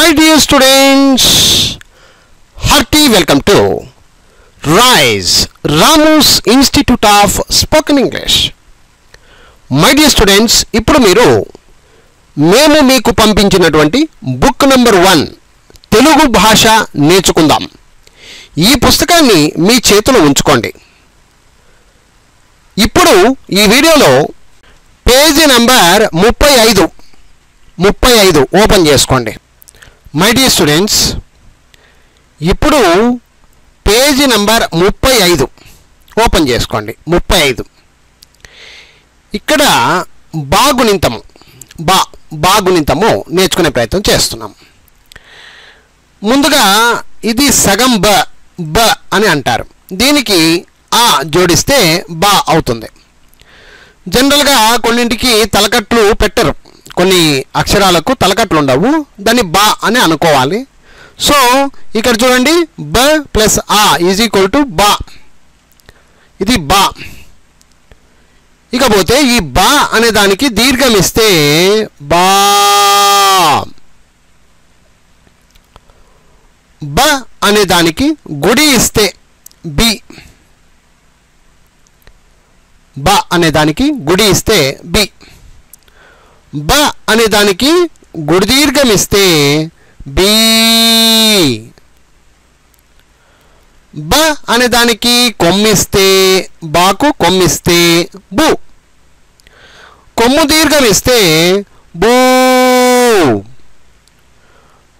My dear students, hearty welcome to RISE, Ramu's Institute of Spoken English. My dear students, ఇప్పుడు మీరు మేము మీకు పంపించినటువంటి బుక్ నంబర్ 1 తెలుగు భాష నేర్చుకుందాం ఈ పుస్తకాన్ని మీ చేతిలో ఉంచుకోండి. ఇప్పుడు ఈ వీడియోలో పేజీ నంబర్ 35 ఓపెన్ చేసుకోండి. మై డియర్ స్టూడెంట్స్, ఇప్పుడు పేజీ నంబర్ 35 ఓపెన్ చేసుకోండి. 35 ఇక్కడ బాగునింతము నేర్చుకునే ప్రయత్నం చేస్తున్నాం. ముందుగా ఇది సగం బ అని అంటారు. దీనికి ఆ జోడిస్తే బా అవుతుంది. జనరల్గా కొన్నింటికి తలకట్లు పెట్టరు, కొన్ని అక్షరాలకు తలకట్లు ఉండవు, దాన్ని బా అని అనుకోవాలి. సో ఇక్కడ చూడండి, బ ప్లస్ ఆ ఈజ్ ఈక్వల్ టు బా, ఇది బా. ఇకపోతే ఈ బా అనే దానికి దీర్ఘం ఇస్తే బా, బ అనే దానికి గుడి ఇస్తే బి, బ అనే దానికి గుడి ఇస్తే బి, బ అనే దానికి గుడి దీర్ఘం ఇస్తే బి, బ అనే దానికి కొమ్మిస్తే బాకు కొమ్మిస్తే బు, కొమ్ము దీర్ఘం ఇస్తే బూ,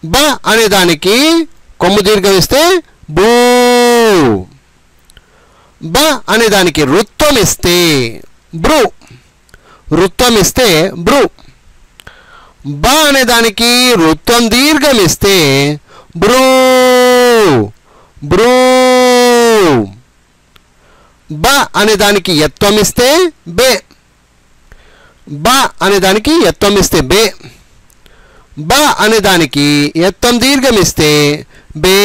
బ అనే దానికి కొమ్ము దీర్ఘం ఇస్తే బూ, బ అనే దానికి వృత్తం ఇస్తే బ్రు, వృత్తం ఇస్తే బ్రు, బ అనే దానికి వృత్తం దీర్ఘం ఇస్తే బ్రూ, బ్రూ, బ అనే దానికి ఎత్వం ఇస్తే బే, బ అనే దానికి ఎత్వం ఇస్తే బే, బ అనే దానికి ఎత్వం దీర్ఘం ఇస్తే బే,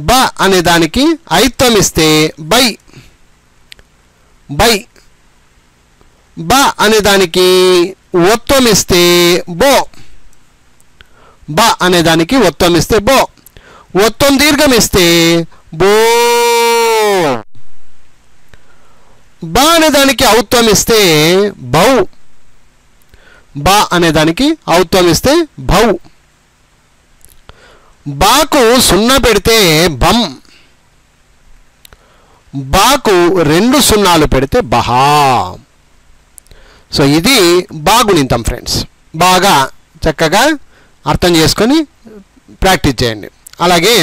బ అనే దానికి ఐత్వం ఇస్తే బై, బై, బ అనే దానికి ఒత్వం ఇస్తే బో, బ అనే దానికి ఒత్వం ఇస్తే బో, ఒత్వం దీర్ఘం ఇస్తే బో, బ అనే దానికి ఔత్వం ఇస్తే బౌ, బ అనే దానికి ఔత్వం ఇస్తే భౌ, బాకు సున్నా పెడితే బం, బాకు 2 సున్నాలు పెడితే బహా. సో ఇది బాగునింతం ఫ్రెండ్స్. బాగా చక్కగా అర్థం చేసుకొని ప్రాక్టీస్ చేయండి. అలాగే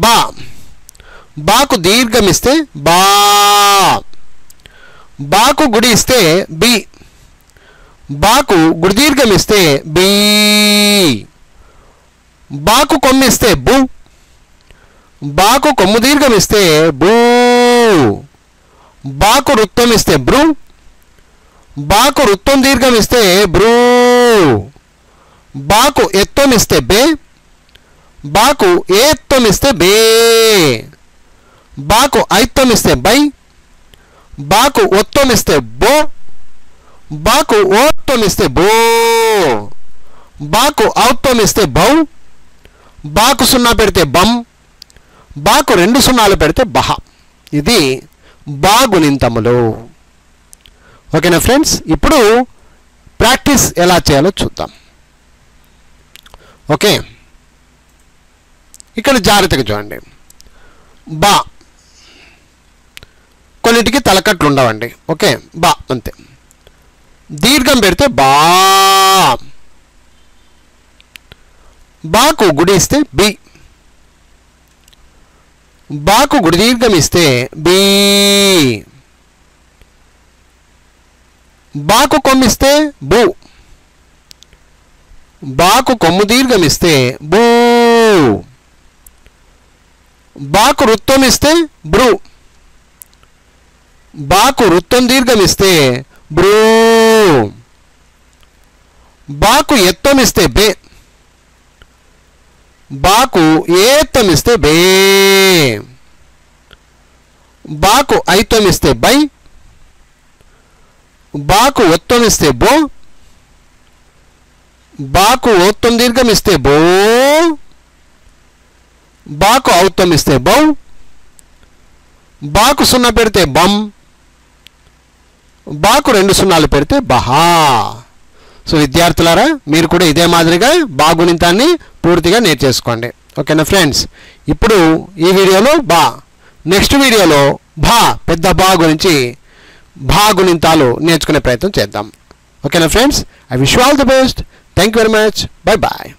బా, బాకు దీర్ఘం ఇస్తే బా, బాకు గుడి ఇస్తే బి, బాకు గుడి దీర్ఘం ఇస్తే బీ, బాకు కొమ్మిస్తే బు, బాకు కొమ్ము దీర్ఘం ఇస్తే బూ, బాకు వృత్తం ఇస్తే బ్రు, బాకు వృత్తం దీర్ఘం ఇస్తే బ్రూ, బాకు ఎత్తం ఇస్తే బే, బాకు ఏత్తం ఇస్తే బే, బాకు ఐత్తం ఇస్తే బై, బాకు ఒత్తం ఇస్తే బో, బాకు ఓత్తం ఇస్తే బో, బాకు ఔత్తం ఇస్తే బౌ, బాకు సున్నా పెడితే బం, బాకు 2 సున్నాలు పెడితే బహ. ఇది బాగునింతములు. ఓకేనా ఫ్రెండ్స్? ఇప్పుడు ప్రాక్టీస్ ఎలా చేయాలో చూద్దాం. ఓకే, ఇక్కడ జాగ్రత్తగా చూడండి. బా, కొన్నింటికి తలకట్లు ఉండవండి. ఓకే, బా అంతే. దీర్ఘం పెడితే బా, బాకు గుడి ఇస్తే బి, బాకు గుడి దీర్ఘం ఇస్తే బీ, బాకు కొమ్మిస్తే బూ, బాకు కొమ్ము దీర్ఘం ఇస్తే బూ, బాకు వృత్తం ఇస్తే బ్రు, బాకు వృత్తం దీర్ఘం ఇస్తే బ్రూ, బాకు ఎత్తం ఇస్తే బే, బాకు ఏత్తం ఇస్తే బే, బాకు ఐత్తం ఇస్తే బై, బాకు ఒత్తం ఇస్తే బో, బాకు ఓత్తం దీర్ఘం ఇస్తే బో, బాకు ఔత్తం ఇస్తే బౌ, బాకు సున్నా పెడితే బం, బాకు 2 సున్నాలు పెడితే బహా. సో విద్యార్థులారా, మీరు కూడా ఇదే మాదిరిగా బా గుణింతాన్ని పూర్తిగా నేర్చేసుకోండి. ఓకేనా ఫ్రెండ్స్? ఇప్పుడు ఈ వీడియోలో బా, నెక్స్ట్ వీడియోలో భా, పెద్ద బా గురించి భా గుణింతాలు నేర్చుకునే ప్రయత్నం చేద్దాం. ఓకేనా friends? I wish you all the best. Thank you very much. Bye bye.